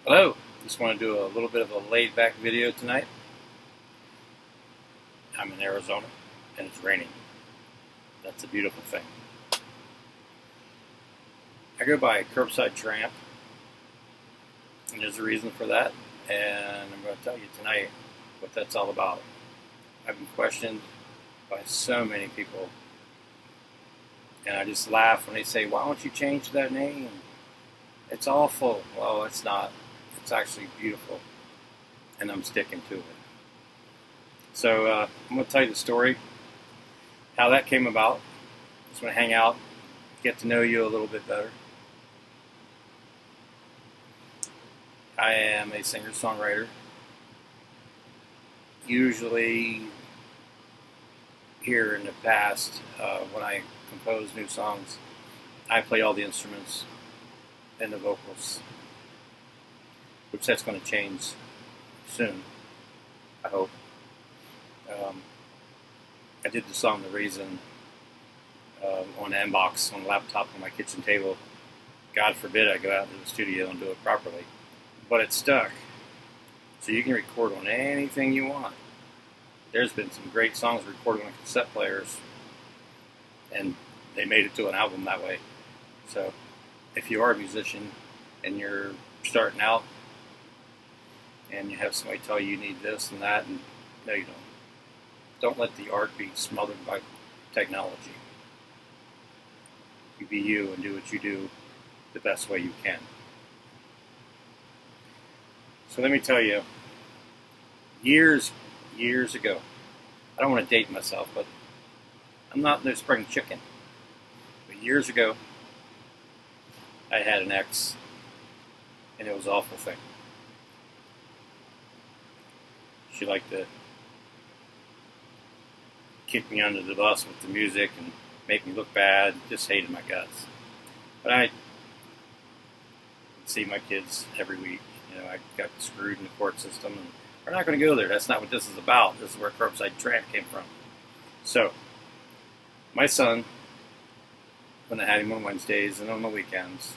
Hello, just want to do a little bit of a laid back video tonight. I'm in Arizona and it's raining. That's a beautiful thing. I go by Curbside Tramp, and there's a reason for that, and I'm going to tell you tonight what that's all about. I've been questioned by so many people, and I just laugh when they say, "Why don't you change that name? It's awful." Well, it's not. It's actually beautiful, and I'm sticking to it. So I'm going to tell you the story, how that came about. Just want to hang out, get to know you a little bit better. I am a singer-songwriter. Usually, here in the past, when I compose new songs, I play all the instruments and the vocals, which that's going to change soon, I hope. I did the song "The Reason" on the inbox on the laptop on my kitchen table. God forbid I go out to the studio and do it properly. But it's stuck. So you can record on anything you want. There's been some great songs recorded on cassette players, and they made it to an album that way. So if you are a musician and you're starting out and you have somebody tell you need this and that, and no, you don't. Don't let the art be smothered by technology. You be you and do what you do the best way you can. So let me tell you, years ago, I don't want to date myself, but I'm not no spring chicken. But years ago, I had an ex, and it was an awful thing. She liked to kick me under the bus with the music and make me look bad, just hated my guts. But I see my kids every week. You know, I got screwed in the court system, and we're not going to go there. That's not what this is about. This is where Curbside Tramp came from. So, my son, when I had him on Wednesdays and on the weekends,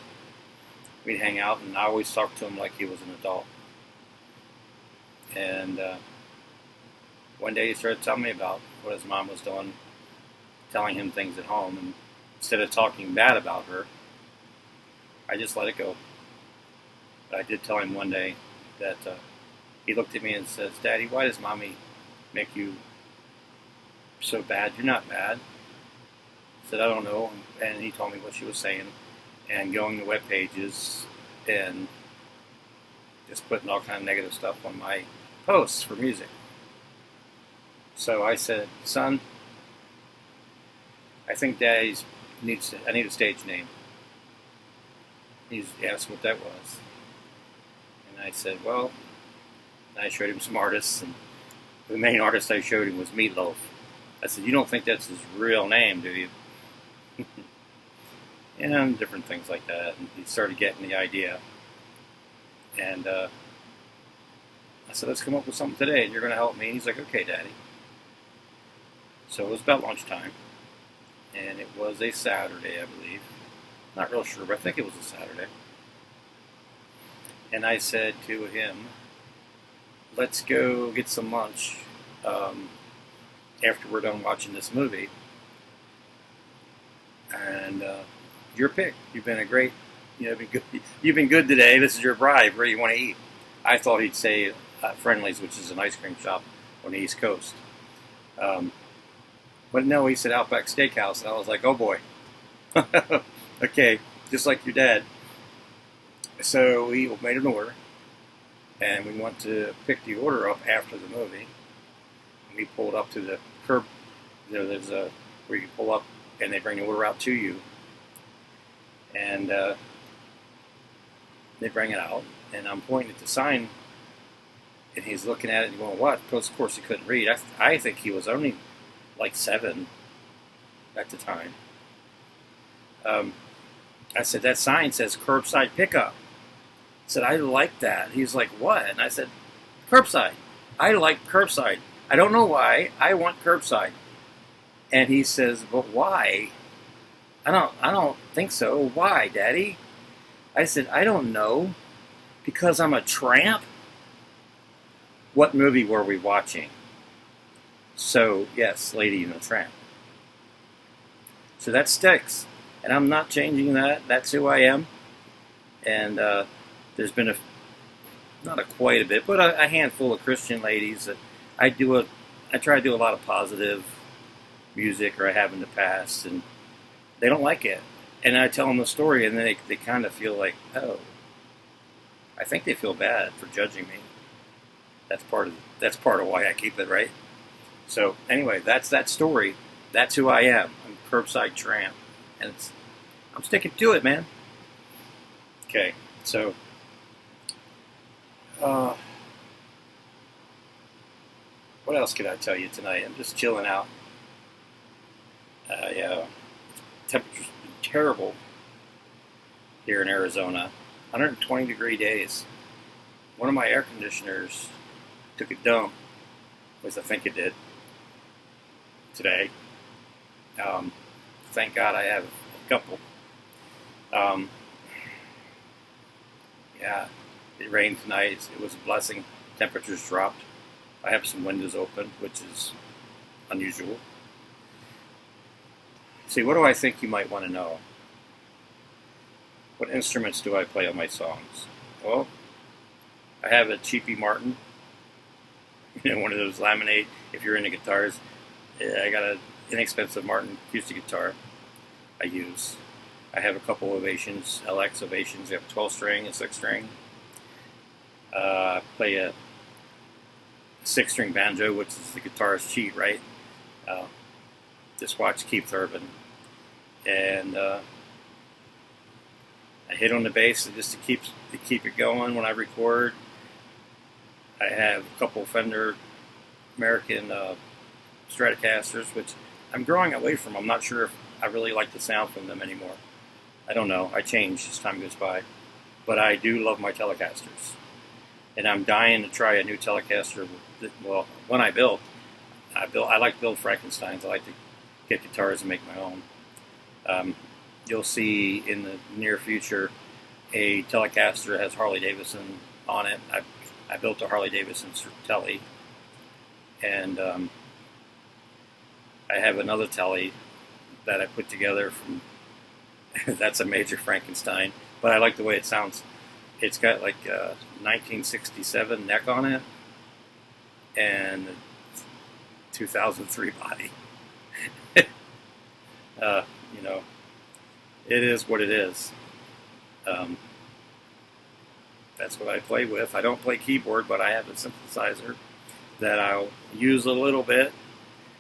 we'd hang out, and I always talked to him like he was an adult. And one day he started telling me about what his mom was doing, telling him things at home, and instead of talking bad about her, I just let it go. But I did tell him one day that he looked at me and says, "Daddy, why does Mommy make you so bad? You're not bad." I said, "I don't know." And he told me what she was saying, and going to web pages and just putting all kind of negative stuff on my posts for music. So I said, "Son, I think I need a stage name." He asked what that was. And I said, well, and I showed him some artists, and the main artist I showed him was Meatloaf. I said, "You don't think that's his real name, do you?" And different things like that. And he started getting the idea. And I said, "Let's come up with something today, and you're going to help me." And he's like, "Okay, Daddy." So it was about lunchtime, and it was a Saturday, I believe. Not real sure, but I think it was a Saturday. And I said to him, "Let's go get some lunch after we're done watching this movie. And your pick. You've been a great, you've been good today. This is your bribe. Where do you want to eat?" I thought he'd say Friendly's, which is an ice cream shop on the East Coast. But no, he said Outback Steakhouse, and I was like, "Oh boy." Okay, just like your dad. So we made an order, and we went to pick the order up after the movie. And we pulled up to the curb. There's a where you pull up, and they bring the order out to you. And they bring it out, and I'm pointing at the sign, and he's looking at it and going, "What?" Because of course he couldn't read. I think he was only like 7 at the time. I said, "That sign says curbside pickup." I said, "I like that." He's like, "What?" And I said, "Curbside. I like curbside. I don't know why. I want curbside." And he says, "But why?" I don't think so. "Why, Daddy?" I said, "I don't know. Because I'm a tramp? What movie were we watching? So, yes, Lady and the Tramp. So that sticks. And I'm not changing that. That's who I am. And there's been not quite a bit, but a handful of Christian ladies that I try to do a lot of positive music, or I have in the past, and they don't like it. And I tell them the story, and then they kind of feel like, oh, I think they feel bad for judging me. That's part of why I keep it, right? So anyway, that's that story. That's who I am. I'm Curbside Tramp, and I'm sticking to it, man. Okay, so what else could I tell you tonight? I'm just chilling out. Yeah, temperature's been terrible here in Arizona. 120-degree days. One of my air conditioners took a dump, at least I think it did, today. Thank God I have a couple. Yeah, it rained tonight. It was a blessing. Temperatures dropped. I have some windows open, which is unusual. See, what do I think you might want to know? What instruments do I play on my songs? Well, I have a cheapy Martin, one of those laminate, if you're into guitars. I got an inexpensive Martin acoustic guitar I use. I have a couple Ovations, LX Ovations. I have a 12-string, a 6-string. I play a 6-string banjo, which is the guitarist's cheat, right? Just watch Keith Urban. And I hit on the bass just to keep it going when I record. I have a couple Fender American Stratocasters, which I'm growing away from. I'm not sure if I really like the sound from them anymore. I don't know. I change as time goes by. But I do love my Telecasters. And I'm dying to try a new Telecaster. Well, when I like to build Frankensteins. I like to get guitars and make my own. You'll see in the near future a Telecaster that has Harley Davidson on it. I built a Harley Davidson Tele, and I have another Tele that I put together from. That's a major Frankenstein, but I like the way it sounds. It's got like a 1967 neck on it and a 2003 body. It is what it is. That's what I play with. I don't play keyboard, but I have a synthesizer that I'll use a little bit.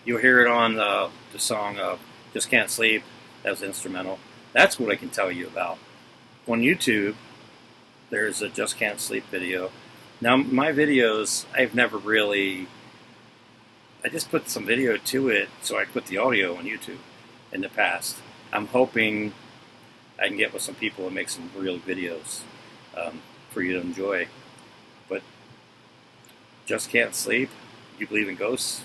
You'll hear it on the song Just Can't Sleep. That was instrumental. That's what I can tell you about. On YouTube, there's a Just Can't Sleep video. Now, my videos, I've never really... I just put some video to it, so I put the audio on YouTube in the past. I'm hoping I can get with some people and make some real videos for you to enjoy. But Just Can't Sleep? You believe in ghosts?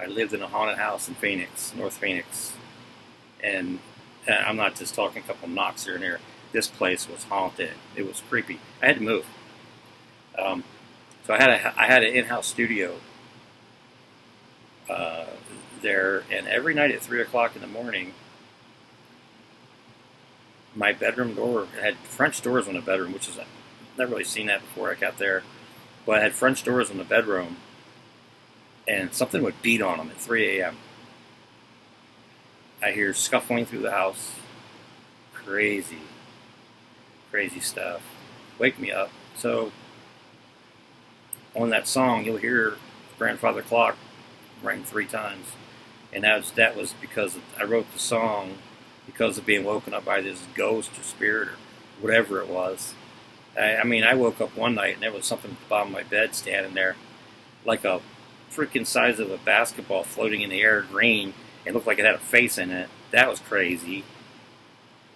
I lived in a haunted house in Phoenix, North Phoenix. And I'm not just talking a couple knocks here and there. This place was haunted. It was creepy. I had to move. So I had an in-house studio there, and every night at 3 o'clock in the morning, my bedroom door had French doors on the bedroom, which is I've never really seen that before I got there. But I had French doors on the bedroom, and something would beat on them at 3 a.m. I hear scuffling through the house. Crazy stuff. Wake me up. So on that song, you'll hear Grandfather Clock ring 3 times, and that was because I wrote the song because of being woken up by this ghost or spirit or whatever it was. I woke up one night and there was something at the bottom of my bed standing there, like a freaking size of a basketball floating in the air, green. It looked like it had a face in it. That was crazy.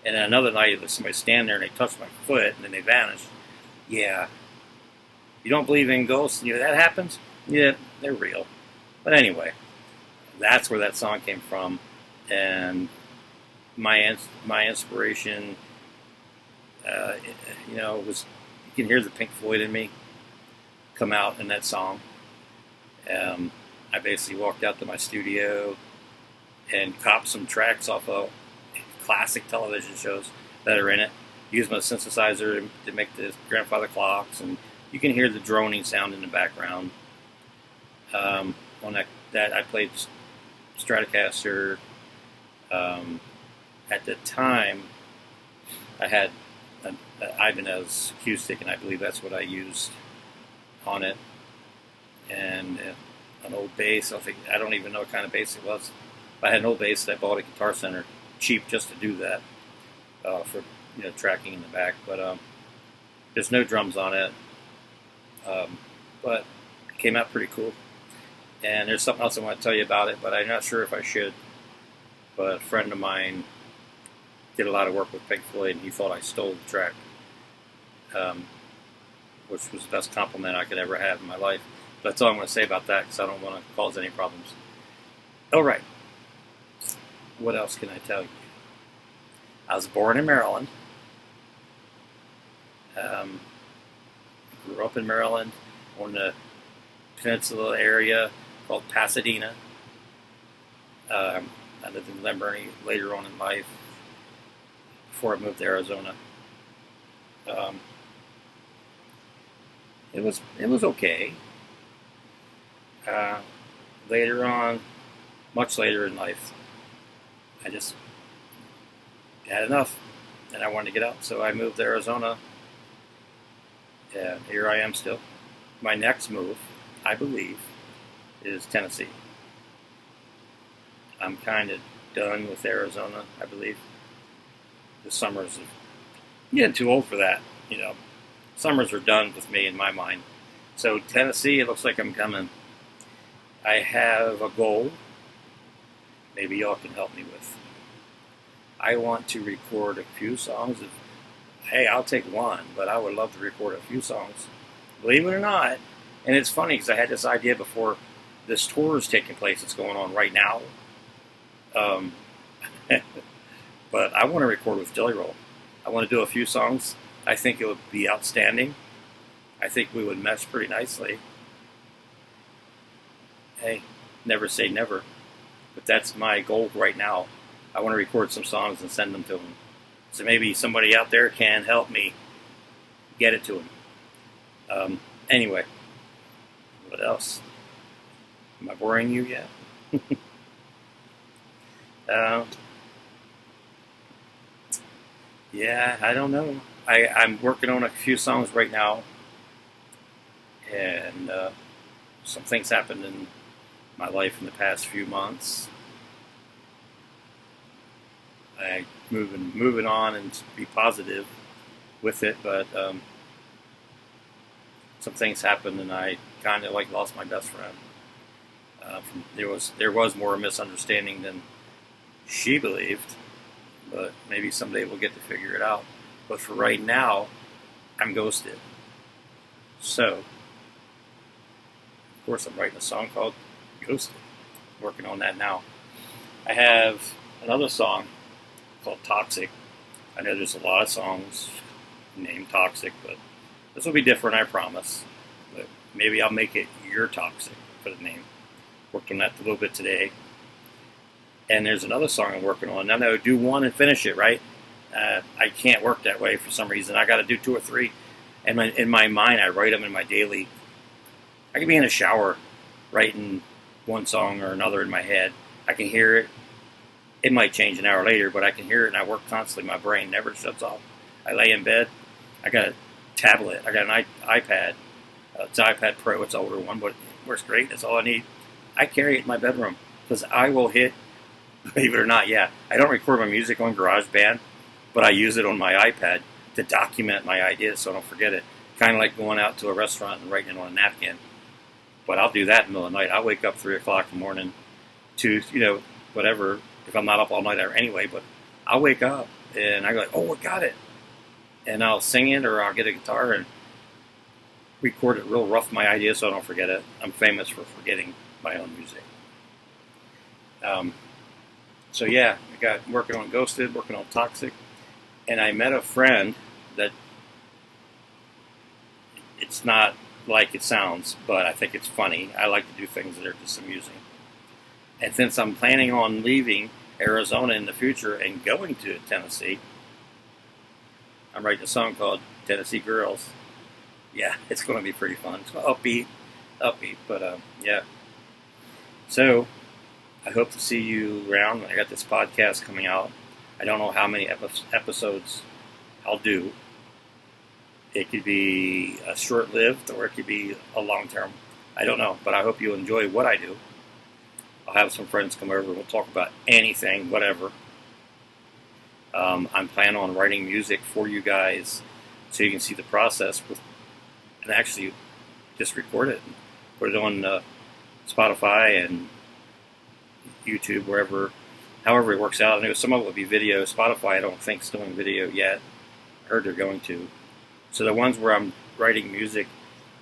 And then another night, there was somebody standing there and they touched my foot and then they vanished. Yeah. You don't believe in ghosts? That happens? Yeah, they're real. But anyway, that's where that song came from. And my inspiration, can hear the Pink Floyd in me come out in that song. I basically walked out to my studio and copped some tracks off of classic television shows that are in it. Used my synthesizer to make the grandfather clocks, and you can hear the droning sound in the background. On that I played Stratocaster. At the time, I had an Ibanez acoustic, and I believe that's what I used on it. And an old bass. I don't even know what kind of bass it was. I had an old bass that I bought at Guitar Center, cheap just to do that, for tracking in the back. But there's no drums on it. But it came out pretty cool. And there's something else I want to tell you about it, but I'm not sure if I should. But a friend of mine did a lot of work with Pink Floyd, and he thought I stole the track, which was the best compliment I could ever have in my life. But that's all I'm going to say about that, because I don't want to cause any problems. All right. What else can I tell you? I was born in Maryland. Grew up in Maryland on the peninsula area called Pasadena. I lived in Glen Burnie later on in life before I moved to Arizona. It was okay. Later on, much later in life, I just had enough, and I wanted to get out, so I moved to Arizona, and here I am still. My next move, I believe, is Tennessee. I'm kind of done with Arizona, I believe. The summers, I'm getting too old for that, Summers are done with me in my mind. So Tennessee, it looks like I'm coming. I have a goal, maybe y'all can help me with. I want to record a few songs. Hey, I'll take one, but I would love to record a few songs. Believe it or not, and it's funny because I had this idea before this tour is taking place. It's going on right now. But I want to record with Jelly Roll. I want to do a few songs. I think it would be outstanding. I think we would mesh pretty nicely. Hey, never say never. But that's my goal right now. I want to record some songs and send them to him. So maybe somebody out there can help me get it to him. Anyway, what else? Am I boring you yet? Yeah, I don't know. I'm working on a few songs right now, and some things happened in my life in the past few months. I'm moving on and be positive with it, but some things happened, and I kind of lost my best friend. There was more misunderstanding than she believed, but maybe someday we'll get to figure it out. But for right now, I'm ghosted. So, of course, I'm writing a song called Ghosted. Working on that now. I have another song called Toxic. I know there's a lot of songs named Toxic, but this will be different, I promise. But maybe I'll make it Your Toxic for the name. Worked on that a little bit today. And there's another song I'm working on. Now, I do one and finish it, right? I can't work that way for some reason. I got to do 2 or 3. And in my mind, I write them in my daily. I can be in a shower writing one song or another in my head. I can hear it. It might change an hour later, but I can hear it, and I work constantly. My brain never shuts off. I lay in bed. I got a tablet. I got an iPad. It's an iPad Pro. It's an older one, but it works great. That's all I need. I carry it in my bedroom because I will hit, believe it or not, yeah. I don't record my music on GarageBand, but I use it on my iPad to document my ideas so I don't forget it. Kind of like going out to a restaurant and writing it on a napkin. But I'll do that in the middle of the night. I'll wake up 3 o'clock in the morning to, whatever, if I'm not up all night anyway, but I'll wake up and I go oh, I got it. And I'll sing it, or I'll get a guitar and record it real rough, my ideas, so I don't forget it. I'm famous for forgetting my own music. So yeah, I got working on Ghosted, working on Toxic, and I met a friend that It's not like it sounds, but I think it's funny. I like to do things that are just amusing. And since I'm planning on leaving Arizona in the future and going to Tennessee, I'm writing a song called Tennessee Girls. Yeah, it's going to be pretty fun. It's upbeat, but yeah. So I hope to see you around. I got this podcast coming out. I don't know how many episodes I'll do. It could be a short-lived or it could be a long-term. I don't know, but I hope you enjoy what I do. I'll have some friends come over. We'll talk about anything, whatever. I'm planning on writing music for you guys so you can see the process and actually just record it and put it on Spotify and YouTube, however it works out. I know some of it will be video. Spotify, I don't think is doing video yet. I heard they're going to. So the ones where I'm writing music,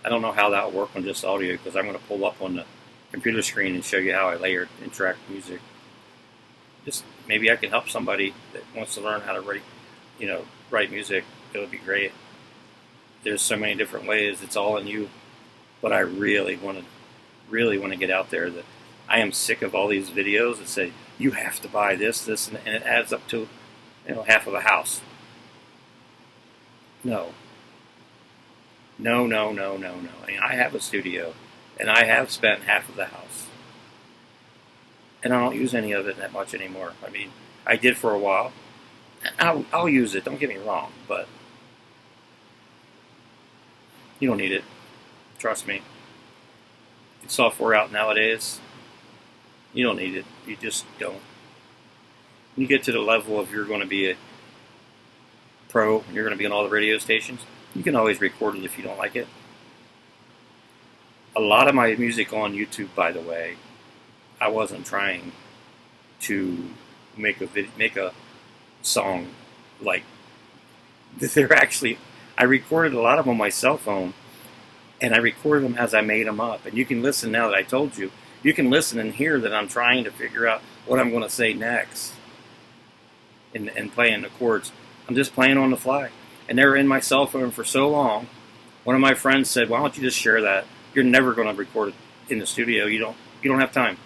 I don't know how that will work on just audio because I'm going to pull up on the computer screen and show you how I layer and track music. Just maybe I can help somebody that wants to learn how to write music. It would be great. There's so many different ways. It's all in you. But I really want to get out there. That I am sick of all these videos that say you have to buy this, and it adds up to half of a house. No. I mean, I have a studio, and I have spent half of the house, and I don't use any of it that much anymore. I mean, I did for a while. I'll use it. Don't get me wrong, but you don't need it. Trust me. The software out nowadays, you don't need it. You just don't. When you get to the level of you're going to be a pro, and you're going to be on all the radio stations, you can always record it if you don't like it. A lot of my music on YouTube, by the way, I wasn't trying to make a song like they're actually. I recorded a lot of them on my cell phone, and I recorded them as I made them up. And you can listen now that I told you. You can listen and hear that I'm trying to figure out what I'm going to say next, and playing the chords. I'm just playing on the fly. And they were in my cell phone for so long. One of my friends said, "Why don't you just share that? You're never going to record it in the studio. You don't have time."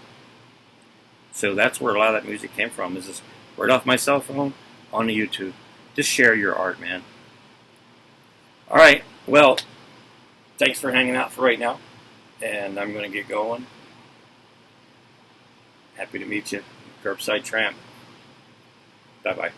So that's where a lot of that music came from. Is just right off my cell phone on the YouTube. Just share your art, man. All right. Well, thanks for hanging out for right now, and I'm going to get going. Happy to meet you, Curbside Tramp. Bye bye.